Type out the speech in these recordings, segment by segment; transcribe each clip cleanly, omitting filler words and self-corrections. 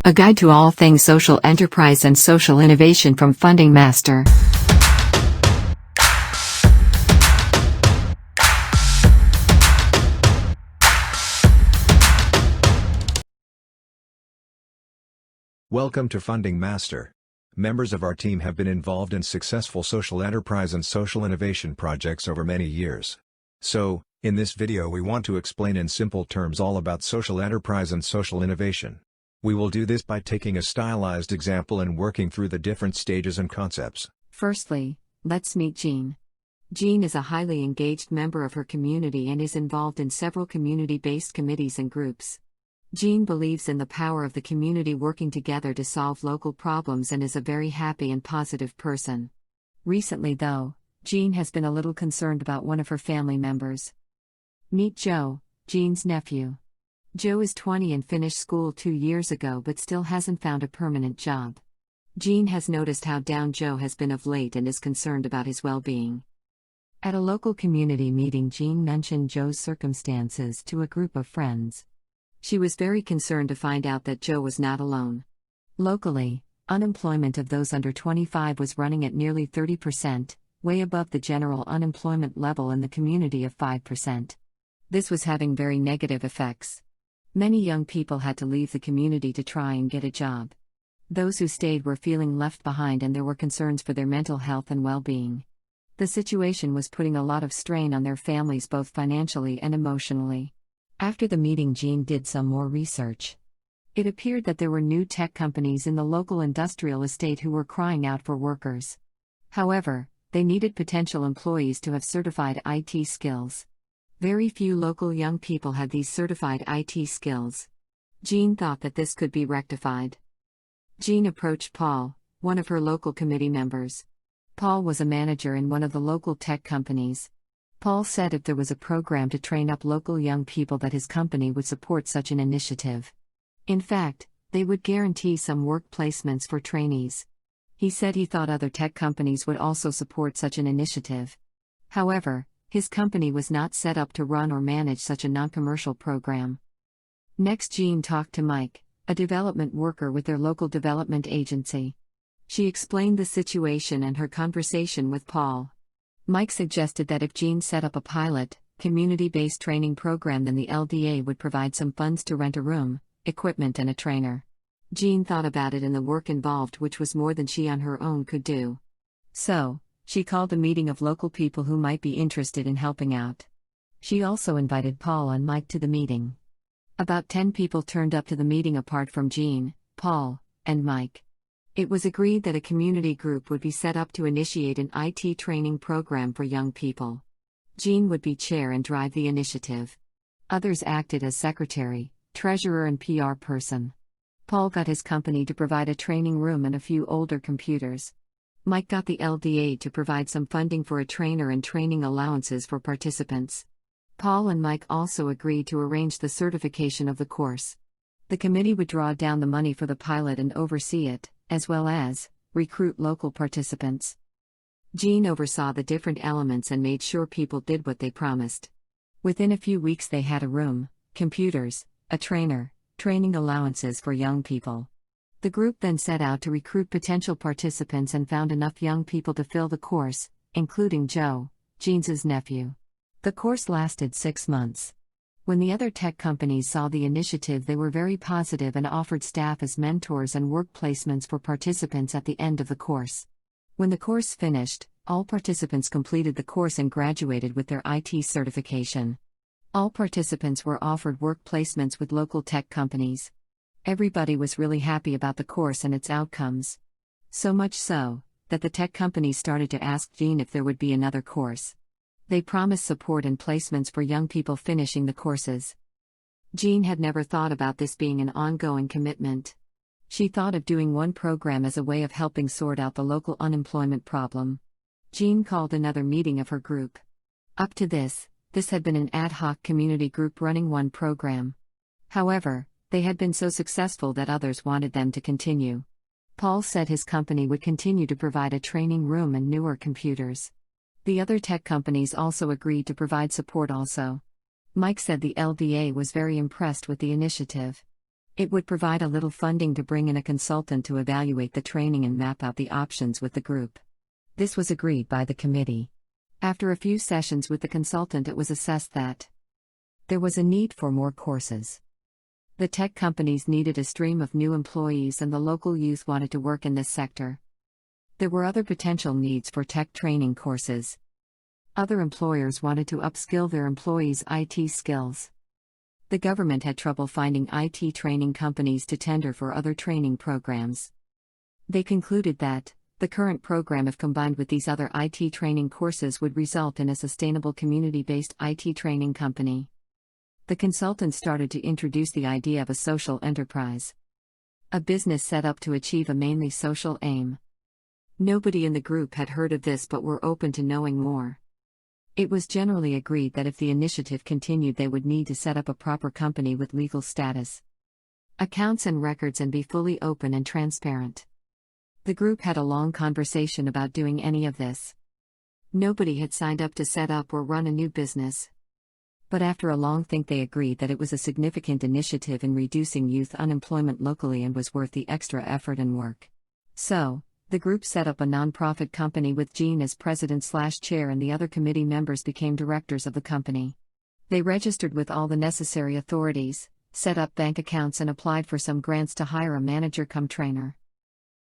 A guide to all things social enterprise and social innovation from Funding Master. Welcome to Funding Master. Members of our team have been involved in successful social enterprise and social innovation projects over many years. So, in this video we want to explain in simple terms all about social enterprise and social innovation. We will do this by taking a stylized example and working through the different stages and concepts. Firstly, let's meet Jean. Jean is a highly engaged member of her community and is involved in several community-based committees and groups. Jean believes in the power of the community working together to solve local problems and is a very happy and positive person. Recently though, Jean has been a little concerned about one of her family members. Meet Joe, Jean's nephew. Joe is 20 and finished school 2 years ago but still hasn't found a permanent job. Jean has noticed how down Joe has been of late and is concerned about his well-being. At a local community meeting, Jean mentioned Joe's circumstances to a group of friends. She was very concerned to find out that Joe was not alone. Locally, unemployment of those under 25 was running at nearly 30%, way above the general unemployment level in the community of 5%. This was having very negative effects. Many young people had to leave the community to try and get a job. Those who stayed were feeling left behind and there were concerns for their mental health and well-being. The situation was putting a lot of strain on their families both financially and emotionally. After the meeting, Jean did some more research. It appeared that there were new tech companies in the local industrial estate who were crying out for workers. However, they needed potential employees to have certified IT skills. Very few local young people had these certified IT skills. Jean thought that this could be rectified. Jean approached Paul, one of her local committee members. Paul was a manager in one of the local tech companies. Paul said if there was a program to train up local young people that his company would support such an initiative. In fact, they would guarantee some work placements for trainees. He said he thought other tech companies would also support such an initiative. However, his company was not set up to run or manage such a non-commercial program. Next, Jean talked to Mike, a development worker with their local development agency. She explained the situation and her conversation with Paul. Mike suggested that if Jean set up a pilot, community-based training program, then the LDA would provide some funds to rent a room, equipment and a trainer. Jean thought about it and the work involved, which was more than she on her own could do. So, she called a meeting of local people who might be interested in helping out. She also invited Paul and Mike to the meeting. About 10 people turned up to the meeting apart from Jean, Paul, and Mike. It was agreed that a community group would be set up to initiate an IT training program for young people. Jean would be chair and drive the initiative. Others acted as secretary, treasurer and PR person. Paul got his company to provide a training room and a few older computers. Mike got the LDA to provide some funding for a trainer and training allowances for participants. Paul and Mike also agreed to arrange the certification of the course. The committee would draw down the money for the pilot and oversee it, as well as recruit local participants. Jean oversaw the different elements and made sure people did what they promised. Within a few weeks they had a room, computers, a trainer, training allowances for young people. The group then set out to recruit potential participants and found enough young people to fill the course, including Joe, Jean's nephew. The course lasted 6 months. When the other tech companies saw the initiative, they were very positive and offered staff as mentors and work placements for participants at the end of the course. When the course finished, all participants completed the course and graduated with their IT certification. All participants were offered work placements with local tech companies. Everybody was really happy about the course and its outcomes. So much so, that the tech companies started to ask Jean if there would be another course. They promised support and placements for young people finishing the courses. Jean had never thought about this being an ongoing commitment. She thought of doing one program as a way of helping sort out the local unemployment problem. Jean called another meeting of her group. Up to this had been an ad hoc community group running one program. However, they had been so successful that others wanted them to continue. Paul said his company would continue to provide a training room and newer computers. The other tech companies also agreed to provide support also. Mike said the LDA was very impressed with the initiative. It would provide a little funding to bring in a consultant to evaluate the training and map out the options with the group. This was agreed by the committee. After a few sessions with the consultant, it was assessed that there was a need for more courses. The tech companies needed a stream of new employees, and the local youth wanted to work in this sector. There were other potential needs for tech training courses. Other employers wanted to upskill their employees' IT skills. The government had trouble finding IT training companies to tender for other training programs. They concluded that the current program, if combined with these other IT training courses, would result in a sustainable community-based IT training company. The consultant started to introduce the idea of a social enterprise, a business set up to achieve a mainly social aim. Nobody in the group had heard of this but were open to knowing more. It was generally agreed that if the initiative continued, they would need to set up a proper company with legal status, accounts and records, and be fully open and transparent. The group had a long conversation about doing any of this. Nobody had signed up to set up or run a new business. But after a long think, they agreed that it was a significant initiative in reducing youth unemployment locally and was worth the extra effort and work. So, the group set up a non-profit company with Jean as president/chair, and the other committee members became directors of the company. They registered with all the necessary authorities, set up bank accounts, and applied for some grants to hire a manager-cum-trainer.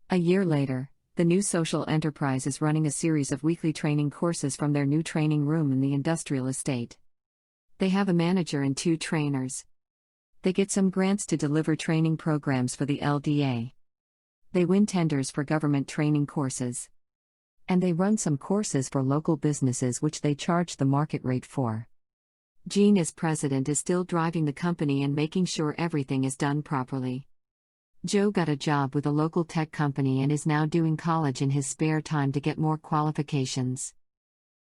A year later, the new social enterprise is running a series of weekly training courses from their new training room in the industrial estate. They have a manager and 2 trainers. They get some grants to deliver training programs for the LDA. They win tenders for government training courses. And they run some courses for local businesses which they charge the market rate for. Jean, as president, is still driving the company and making sure everything is done properly. Joe got a job with a local tech company and is now doing college in his spare time to get more qualifications.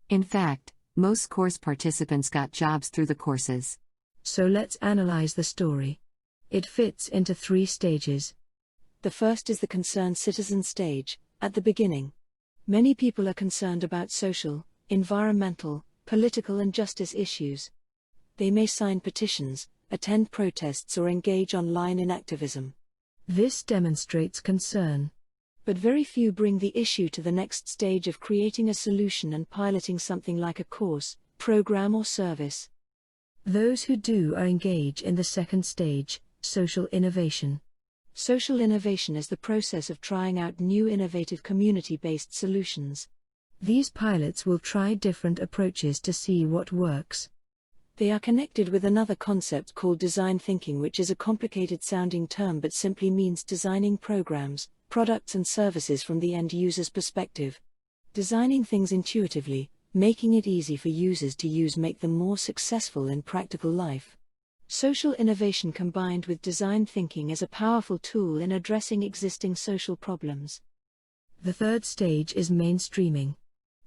In fact, most course participants got jobs through the courses. So let's analyze the story. It fits into 3 stages. The first is the concerned citizen stage, at the beginning. Many people are concerned about social, environmental, political and justice issues. They may sign petitions, attend protests or engage online in activism. This demonstrates concern. But very few bring the issue to the next stage of creating a solution and piloting something like a course, program or service. Those who do are engaged in the second stage, social innovation. Social innovation is the process of trying out new innovative community-based solutions. These pilots will try different approaches to see what works. They are connected with another concept called design thinking, which is a complicated-sounding term but simply means designing programs, products and services from the end user's perspective. Designing things intuitively, making it easy for users to use, make them more successful in practical life. Social innovation combined with design thinking is a powerful tool in addressing existing social problems. The third stage is mainstreaming.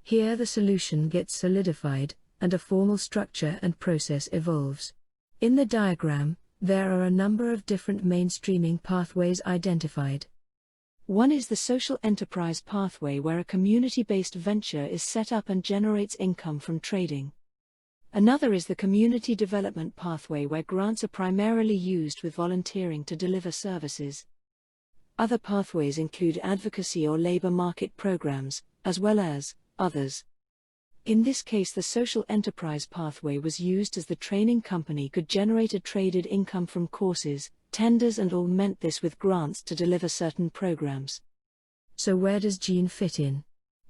Here the solution gets solidified, and a formal structure and process evolves. In the diagram, there are a number of different mainstreaming pathways identified. One is the social enterprise pathway, where a community-based venture is set up and generates income from trading. Another is the community development pathway, where grants are primarily used with volunteering to deliver services. Other pathways include advocacy or labor market programs, as well as others. In this case, the social enterprise pathway was used as the training company could generate a traded income from courses, tenders and augment this with grants to deliver certain programs. So where does Jean fit in?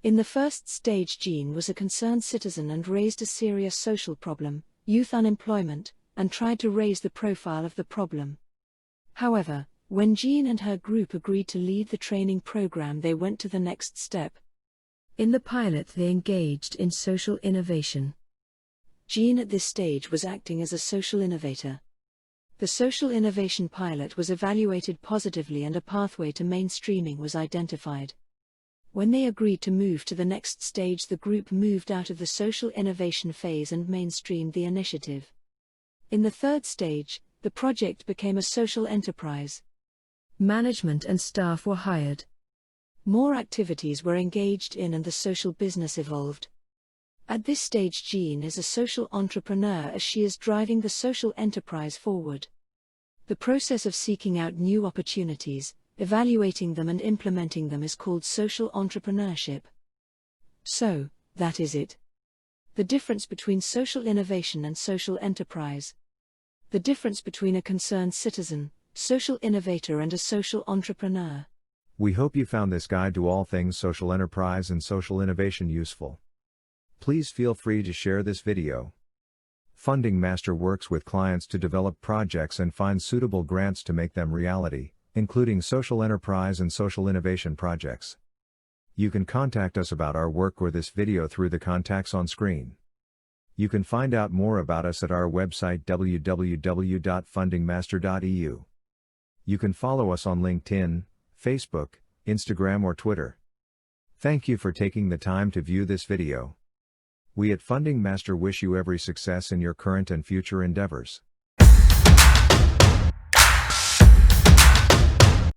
In the first stage, Jean was a concerned citizen and raised a serious social problem, youth unemployment, and tried to raise the profile of the problem. However, when Jean and her group agreed to lead the training program, they went to the next step. In the pilot, they engaged in social innovation. Jean at this stage was acting as a social innovator. The social innovation pilot was evaluated positively and a pathway to mainstreaming was identified. When they agreed to move to the next stage, the group moved out of the social innovation phase and mainstreamed the initiative. In the third stage, the project became a social enterprise. Management and staff were hired. More activities were engaged in and the social business evolved. At this stage, Jean is a social entrepreneur as she is driving the social enterprise forward. The process of seeking out new opportunities, evaluating them and implementing them is called social entrepreneurship. So, that is it. The difference between social innovation and social enterprise. The difference between a concerned citizen, social innovator and a social entrepreneur. We hope you found this guide to all things social enterprise and social innovation useful. Please feel free to share this video. Funding Master works with clients to develop projects and find suitable grants to make them reality, including social enterprise and social innovation projects. You can contact us about our work or this video through the contacts on screen. You can find out more about us at our website www.fundingmaster.eu. You can follow us on LinkedIn, Facebook, Instagram or Twitter. Thank you for taking the time to view this video. We at Funding Master wish you every success in your current and future endeavors.